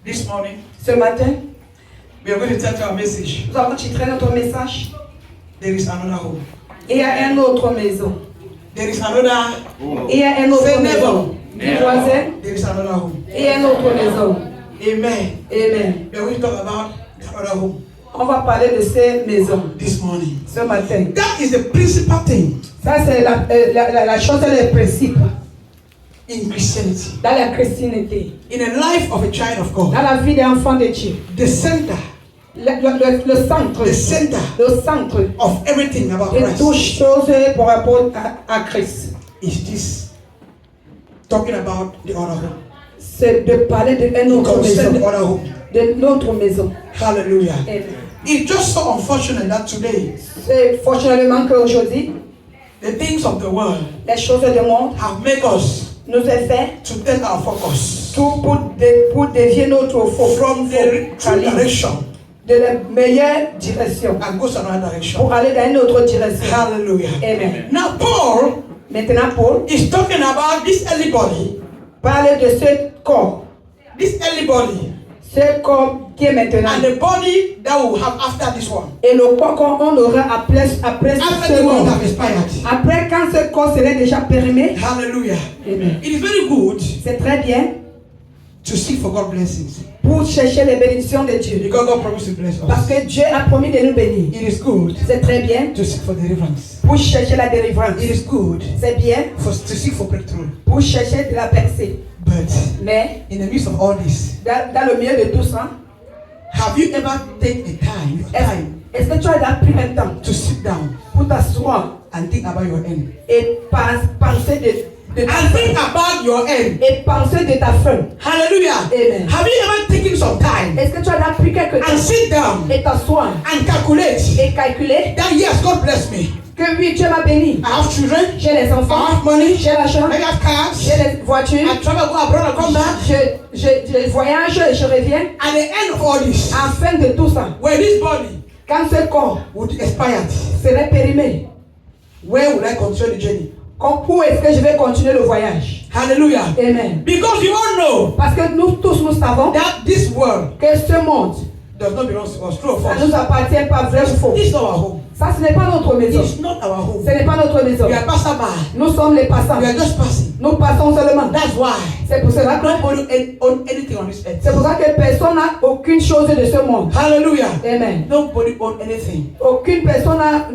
This morning, Ce matin, we are going to title our message. nous avons titré notre message. There is another home. Il y a une autre maison. There is another. Il y a une autre Say maison. neighbor. Dis voisin. There is another home. Il y a une autre maison. Amen. Amen. We are going to talk about the other home On va parler de ces maisons this morning. ce matin. That is the principal thing Ça, c'est la chose, le principe in Christianity. dans la chrétienté, In the life of a child of God, dans la vie des enfants de Dieu. the center Le centre, le centre of everything about de toutes Christ choses par rapport à Christ. is this. Talking about the other home. C'est de parler de une autre Concern the maison. other home. De notre maison. Hallelujah. Amen. It's just so unfortunate that today C'est fortunément qu'aujourd'hui, the things of the world les choses du monde have made us nous ont fait to take our focus tout pour dévier notre faux from the true direction de la meilleure direction and go to another direction. pour aller dans une autre direction. Hallelujah. Amen. Now Paul Maintenant, Paul is talking about this early body, parle de ce corps qui est maintenant and the body that we will have after this one. et le corps qu'on aura après After ce the one corps. that expired. Après, quand ce corps serait déjà périmé, Hallelujah. Amen. It is very good c'est très bien to seek for God's blessings pour chercher les bénédictions de Dieu. because God promised to bless Parce us. que Dieu a promis de nous bénir. It is good C'est très bien to seek for deliverance. pour chercher la délivrance. It is good C'est bien to seek for breakthrough. pour chercher de la percée. But Mais in the midst of all this, dans le milieu de tout ça, have you ever taken a time est-ce que tu as déjà pris un temps to sit down pour t'asseoir and think about your end? et penser de ta And think fin about your end. et penser de ta fin? Hallelujah. Amen. Have you ever taken some time Est-ce que tu as déjà pris quelque and temps sit down et t'asseoir and calculate et calculer that yes, God bless me. que oui, Dieu m'a béni. I have children, J'ai les I enfants, have money, j'ai l'argent, I have cars, j'ai les voitures, I travel, go abroad and come back. je voyage et je reviens. At the end of all this, En fin de tout ça, when this body quand ce corps would expire, serait périmé, where will I continue the journey? où est-ce que je vais continuer le voyage? Hallelujah. Amen. Because you all know Parce que nous tous nous savons that this world que ce monde, does not belong to us. True or ça false? nous appartient pas, vrai ou faux. This is not our home. Ça, ce n'est pas notre maison. It's not our home. Ce n'est pas notre maison. We are passerby. Nous sommes les passants. We are just passing. Nous passons seulement. That's why C'est pour cela que nobody own anything on this earth. c'est pour ça que personne n'a aucune chose de ce monde. Hallelujah. Amen. Nobody own anything. Aucune personne n'a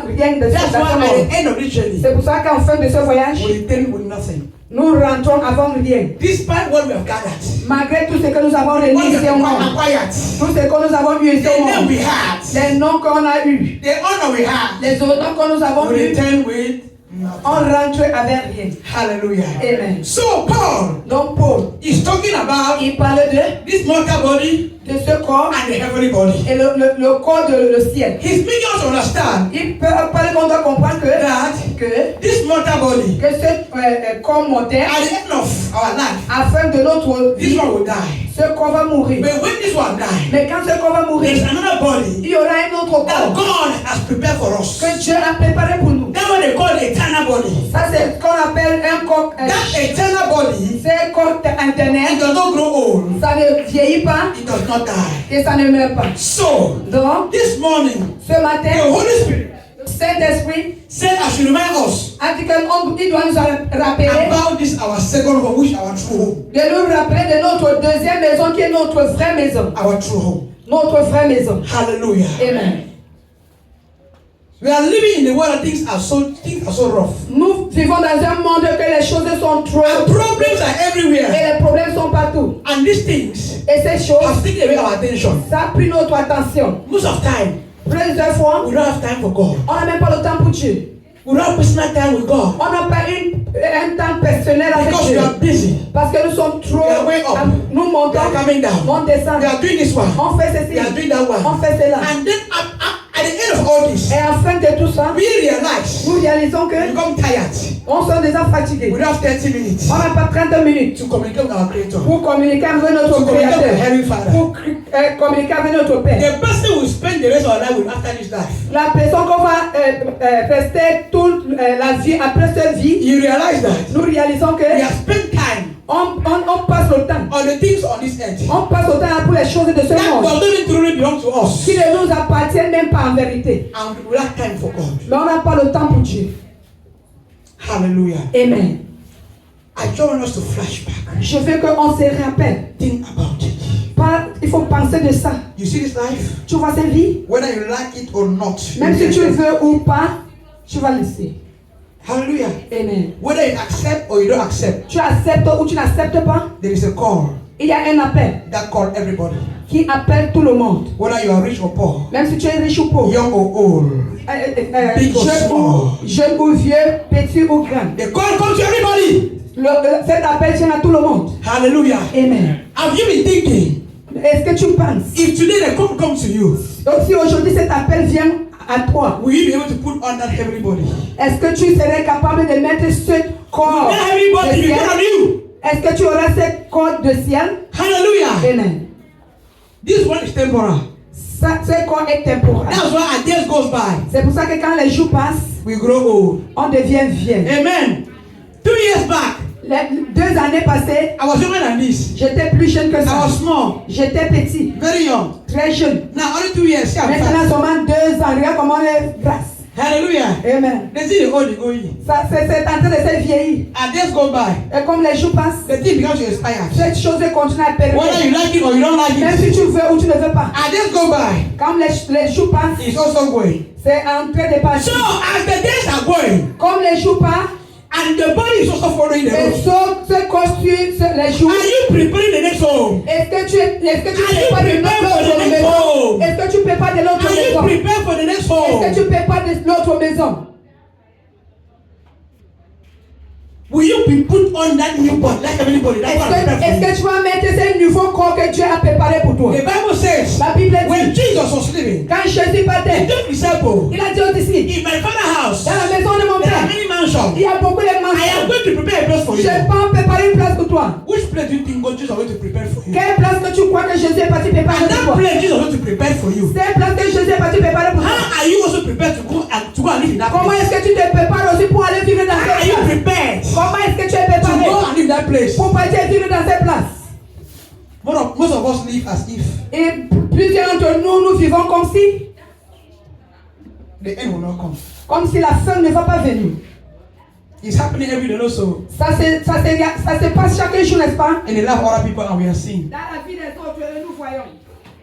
rien de That's ce why at monde. the end of this journey, C'est pour ça qu'en fin de ce voyage, we return with nothing. nous rentrons avant rien. Despite what we have gathered, Malgré tout ce que nous avons réuni what we ici au monde, have acquired, tout ce que nous avons eu ici the au name monde, we had, les noms qu'on a eus, the honor we had, les honneurs que nous avons we eus, return with on nothing. rentre avec rien. Hallelujah. Amen. So Paul Donc Paul, is talking about il parle de this mortal body ce corps and the heavenly body. et le corps de le ciel. He's making us understand Il parle qu'on doit comprendre que this mortal body, ce corps mortel, at the end of our life, afin de notre this vie, one will die. ce corps va mourir. But when this one dies, Mais quand ce corps va mourir, there's another body il y aura un autre that corps God has prepared for us. que Dieu a préparé pour nous. That's what they call the eternal body. Ça, c'est ce qu'on appelle un corps. That eternal body, C'est un corps it interne. does not grow old. Ça ne vieillit pas It does not die. et ça ne meurt pas. So, Donc, this morning, ce the matin, Holy Spirit le Saint-Esprit said I should remind us a dit qu'il doit nous rappeler, about this our second home, which is our true home. de nous rappeler de notre deuxième maison qui est notre vraie maison. Our true home. Notre vraie maison. Hallelujah. Amen. We are living in a world that things are so rough. Nous vivons dans un monde que les choses sont trop And problems are everywhere. et les problèmes sont partout. And these things Et ces choses, have taken away our attention. ça a pris notre attention. Most of the time, Plusieurs fois, we don't have time for God. on n'a même pas le temps pour Dieu. We don't have personal time with God. On n'a pas un temps personnel avec Because we Dieu. are busy. Parce que nous sommes trop. We are way up. Nous We montons, are coming down. on descend. We are doing this one. On fait ceci. We are doing that one. On fait cela. And then at the end of all this, Et en fin de tout ça, we realize nous réalisons we que become tired. on sont déjà fatigués. We don't have 30 minutes On n'a pas 30 minutes to communicate with our Creator. pour communiquer avec To notre communicate with the Créateur. Heavenly Father. Pour communiquer avec notre Père. The person will spend the rest of our life with after this life. La personne qu'on va rester toute la vie après cette vie, You realize that nous réalisons que we have spent time On passe le temps. on the things on this earth On passe le temps pour les choses de ce that monde doesn't even truly belong to us. qui ne nous appartiennent même pas en vérité. And we lack time for God. Mais on n'a pas le temps pour Dieu. Hallelujah. Amen. I just want us to flash back. Je veux qu'on se rappelle. Think about it. Il faut penser de ça. You see this life? Tu vois cette vie? Whether you like it or not. Même si tu veux ou pas, tu vas laisser. Hallelujah. Amen. Whether you accept or you don't accept, Tu acceptes ou tu n'acceptes pas, there is a call il y a un appel that call everybody. qui appelle tout le monde. Whether you are rich or poor, Même si tu es riche ou pauvre, young or old, big or small. jeune ou vieux, petit ou grand. the call comes to everybody. Cet appel tient à tout le monde. Hallelujah. Amen. Have you been thinking, Est-ce que tu penses, if today the call comes to you, donc si aujourd'hui cet appel vient à toi, will you be able to put on that everybody? est-ce que tu serais capable de mettre ce corps Not everybody de will ciel? on you. Est-ce que tu auras ce corps de ciel? Hallelujah. Amen. This one is temporal. Ce corps est temporaire. That's why as days goes by, C'est pour ça que quand les jours passent, we grow old. on devient vieux. Amen. 2 years back, Les 2 années passées, I was younger than this. j'étais plus jeune que I ça. was small, J'étais petit, very young. très jeune. Now only 2 years. See, I'm fat. Maintenant seulement 2 ans. Regarde comment on est grasse. Hallelujah. Amen. They see the old, they go in. Ça, c'est en train de se vieillir. As days go by, Et comme les jours passent, the thing becomes to expire. cette chose continue à Whether périr. you like it or you don't like Même it, si tu veux ou tu ne veux pas. as days go by, Comme les jours passent, it's also going. c'est en train de So passer. as the days are going, Comme les jours passent, and the body is also following the et road, se construit les jours. are you preparing the next home? Est-ce que tu Are you prépares de prepared for the l'autre next maison? home? Est-ce que tu prépares de l'autre Are you maison? prepared for the next Est-ce home? que tu prépares de l'autre maison? Will you be put on that new body like everybody? That's what I'm Est-ce prepared que tu vas mettre ce nouveau corps que Dieu a préparé pour toi? for. The Bible says, La Bible when dit, Jesus was living, quand Jésus he partait, told disciples, il a dit aux disciples, in my father's house, dans la maison de mon there are père, many mansions. il y a beaucoup de I am mansions. going to prepare a place for Je you. peux préparer une place pour toi. Which place do you think God Jesus is going to prepare for you? Quelle place que tu crois que Jésus est parti préparer And pour that toi? place Jesus is going to prepare for you. C'est place que Jésus est parti préparer pour toi. How are you also prepared to go and live in that Comment place? est-ce que tu te prépares aussi pour aller vivre dans How are cette you place? prepared to Comment est-ce que tu es go préparé and live that place? pour partir vivre dans cette place? Most of us live as if Et plusieurs d'entre nous, nous vivons comme si the end will not come. la fin ne va pas venir. It's happening every day also Ça se passe chaque jour, n'est-ce pas? in the life of other people, and we are seeing. Dans la vie des autres, nous voyons.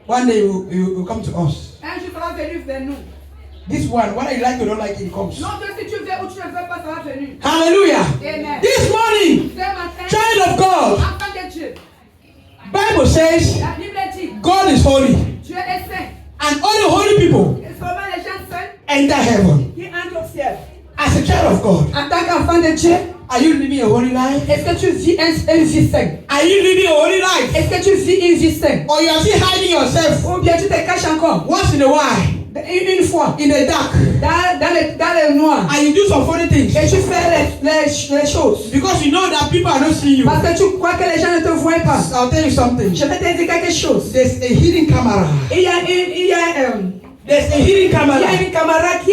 One day you will come to us. Un jour, ça va venir vers nous. This one, whether you like it or don't like it, it comes. Non, si tu veux ou tu ne veux pas, ça va venir. Hallelujah. Amen. This morning, Ce matin, child of God, enfant de Dieu, Bible says la Bible dit, God is holy, Dieu est saint. and only holy people Et seulement les gens saints enter heaven. qui entrent au ciel. As a child of God, En tant qu'enfant de Dieu, are you living a holy life? est-ce que tu vis une vie sainte? Are you living a holy life? Est-ce que tu vis une vie sainte? Or you are still hiding yourself Ou bien tu te caches encore? once in a while Une fois, in the dark dans le noir, and you do some funny things et tu fais les choses. because you know that people are not seeing you? Parce que tu crois que les gens ne te voient pas. I'll tell you something. Je vais te dire quelque chose. There's a hidden camera. Il y a There's a hidden camera. une caméra qui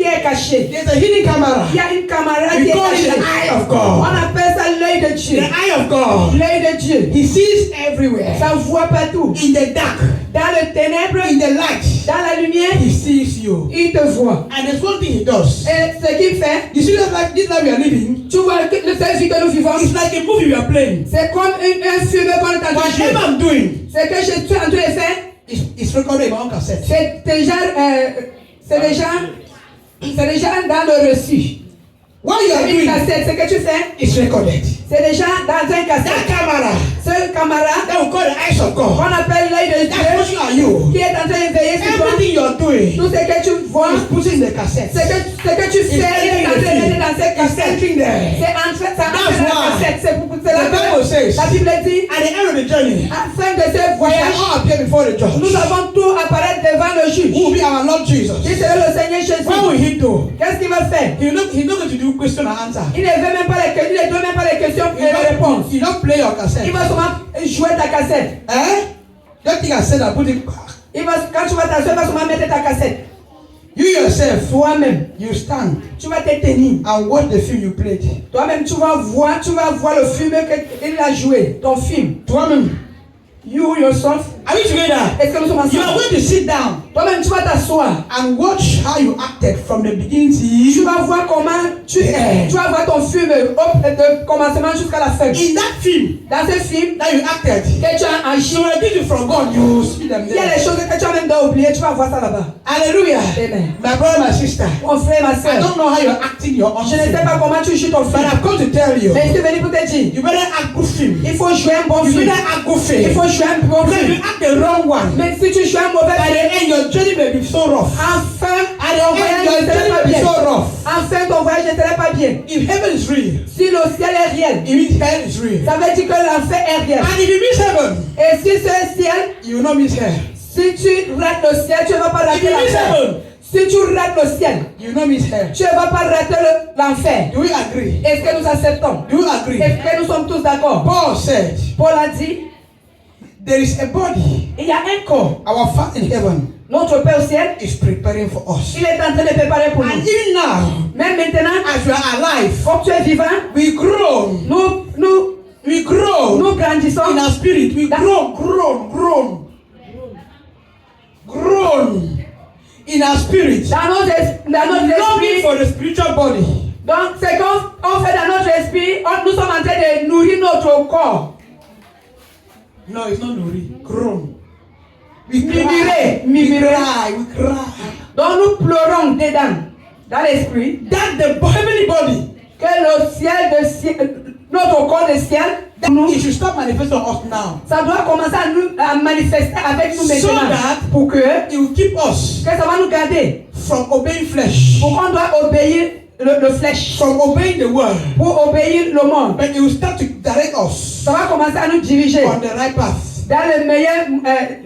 est cachée. There's a hidden camera. Il y a une caméra qui We est call it cachée. the eye of On God. appelle ça l'œil de Dieu. The eye of God. L'œil de Dieu. He sees everywhere. Ça voit partout. In the dark, Dans le ténèbre, in the light, dans la lumière, he sees you. il te voit. And there's one thing he does. Et ce qu'il fait, You see that life, this life we are living, tu vois que le seul vie que nous vivons, it's like a movie we are playing. c'est comme un film qu'on est en train de Whatever jouer. I'm doing, Ce que je suis en train de faire, it's recorded in my own cassette. c'est déjà dans le reçu. What you are Une doing, cassette, ce que tu fais, it's recorded. c'est déjà dans un That cassette. camera, Ce camarade, that we call the eyes of qu'on God, appelle l'œil de that's what Dieu, you are you. qui est en train de veiller sur toi, Everything you're doing tout ce que tu vois, is put in the cassette. ce que tu fais, il est en train d'être dans cette It's cassette. entering there. C'est en train, ça entre That's dans la why cassette. C'est pour The cela Bible que says, la Bible dit, at the end of the journey, afin de ce we shall voyage, all appear before the judge. nous avons tout apparaître devant le juge. Who will be our Lord Jesus? Il serait le Seigneur Jésus. What will he do? Qu'est-ce qu'il va faire? He's not going to do question and answer. Il ne veut même pas il ne donne même pas les questions et les réponses. You don't play your cassette. Il va seulement jouer ta cassette. Eh? Don't think I said I put it back. Quand tu vas t'asseoir, il va seulement mettre ta cassette. You yourself, toi-même, you stand tu vas te tenir. and watch the film you played. Toi-même, tu vas voir le film qu'il a joué, ton film. Toi-même, You yourself. are we together? Est-ce que nous sommes You are ensemble? going to sit down Toi-même, tu vas t'asseoir. and watch how you acted from the beginning Tu to vas voir comment tu vas voir ton film de commencement jusqu'à la fin. in that film Dans ce film that you acted. que tu as agi, So when you from God, you will see them il y a there. des choses que tu as même oubliées, tu vas voir ça là-bas. Hallelujah. Amen. My brother, my sister, Mon frère, ma I soeur, don't know how you're acting your own je ne sais film, pas comment tu joues ton but film. I've come to tell you, Mais je suis venu pour te dire, you better act good film. il faut jouer un bon You film. better act good Il film. faut jouer un bon Because if film. you act the wrong one, Mais si tu joues un mauvais by film, the end your journey may be so rough. enfin, At the ton end voyage your ne journey sera pas may be bien. so rough. Enfin, ton voyage ne sera pas bien. If heaven is real, Si le ciel est réel, it means hell is real. ça veut dire que l'enfer est réel. And if you miss heaven, Et si ce ciel, you will not miss hell. si tu rates le ciel, tu ne vas pas If rater you miss l'enfer. heaven, Si tu rates le ciel, you will not miss hell. tu ne vas pas rater l'enfer. Do we agree? Est-ce que nous acceptons? Do we agree? Est-ce que nous sommes tous d'accord? Paul said, Paul a dit, there is a body. il y a un corps. Our Father in heaven Notre Père au ciel, is preparing for us. il est en train de préparer pour And nous. even now, Même maintenant, as we are alive, comme tu es vivant, we grow. We grow nous grandissons. in our spirit. We grown in our spirit. Dans notre Longing esprit. for the spiritual body. Donc, c'est qu'on fait dans notre esprit, nous sommes en train de nourrir notre corps. No, it's not Nuri. Grown. We Murmurer, cry. We murmurer. cry. We cry. Donc, nous pleurons dedans, dans l'esprit, That the heavenly body, que le ciel, notre corps de ciel, nous, it should start manifesting on us now. ça doit commencer à manifester avec nous So maintenant. that Pour que it will keep us ça va nous garder. from obeying flesh, Pour qu'on doit obéir le flèche. from obeying the word. Pour obéir le monde. But it will start to direct us Ça va commencer à nous diriger on the right path. dans les meilleures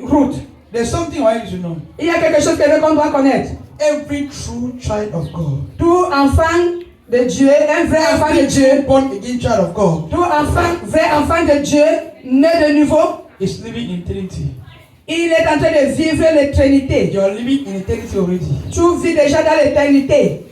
routes. There's something I need to know. Il y a quelque chose qu'on doit connaître. Every true child of God, Tout enfant de Dieu, un vrai enfant de Dieu, born again child of God, tout vrai enfant de Dieu, né de nouveau, is living in eternity. il est en train de vivre l'éternité. You are living in eternity already. Tu vis déjà dans l'éternité.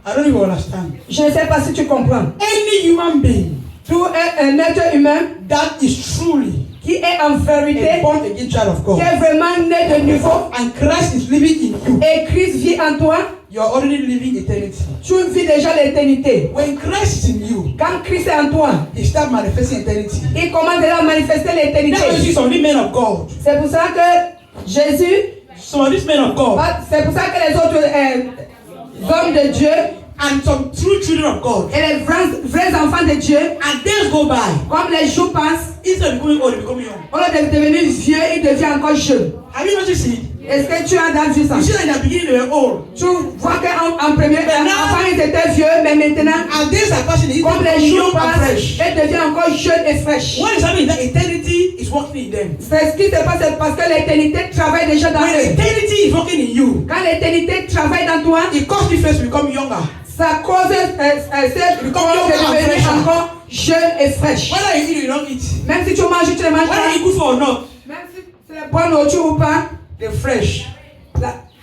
I don't even understand. Je ne sais pas si tu comprends. Any human being Tout est un être humain that is truly qui est en vérité, a born again child of qui God, est vraiment né de nouveau, and Christ is living in you, et Christ vit en toi, you are already living eternity. tu vis déjà l'éternité. When Christ is in you, Quand Christ est en toi, he starts manifesting eternity. il commence déjà à manifester That's why you l'éternité. see some of these men of God, C'est pour ça que Jésus, some of these men of God, c'est pour ça que les autres hommes de Dieu and some true children of God, et les vrais enfants de Dieu, and days go by, comme les jours passent, instead of becoming old, they become young. au lieu de devenir vieux, il devient encore jeune. Have you noticed it? Est-ce que tu as déjà vu ça? You see that in the beginning they were old, Tu vois qu'en premier, enfant, ils étaient vieux, mais maintenant, and days are passing, they comme become les jours young and passent, fresh. ils deviennent encore jeunes et fraîches. What is happening is that eternity is working in them. C'est ce qui se passe parce que l'éternité travaille déjà dans When eux. eternity is working in you, Quand l'éternité travaille dans toi, it causes difference to become younger. ça cause de devenir encore jeune et fraîche. Whether you eat or you don't eat, Même si tu manges, tu ne manges whether pas. it's good for or not, Même si c'est bonne nourriture ou pas, the flesh,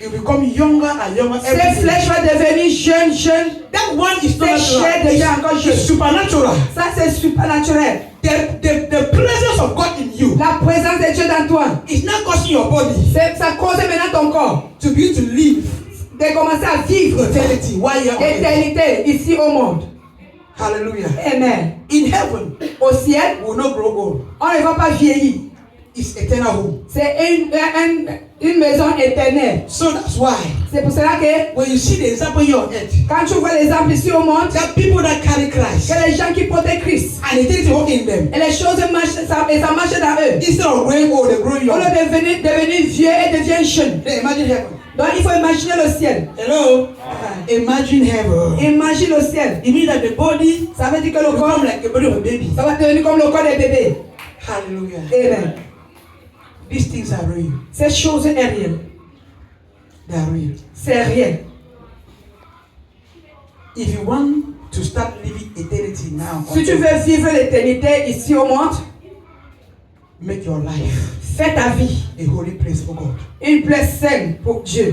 it will become younger and younger cette every day. flèche va devenir jeune. That one is not Cette chair natural. devient encore jeune. It's supernatural. Ça, c'est supernaturel. The presence of God in you La présence de Dieu dans toi, is not causing your body ça cause maintenant ton corps to begin to live de commencer à vivre eternity while you're on earth. l'éternité ici au monde. Hallelujah. Amen. In heaven, Au ciel, we will not grow old. on ne va pas vieillir. It's eternal home. C'est une maison éternelle. So that's why C'est pour cela que when you see the example here on earth, quand tu vois les exemples ici au monde, that people that carry Christ que les gens qui portent Christ and eternity working in them, et les choses marchent, ça marche dans eux. instead of growing old, they grow Au young. lieu de devenir vieux et devient jeune. Then imagine heaven. Donc il faut imaginer le ciel. Hello? Imagine heaven. Imagine le ciel. It means that the body Ça veut dire que le will corps, become like the body of a baby. ça va devenir comme le corps des bébés. Hallelujah. Amen. These things are real. Ces choses sont réelles. They are real. C'est réel. If you want to start living eternity now, Si tu veux vivre l'éternité ici au monde, make your life fais ta vie a holy place for God. une place saine pour Dieu.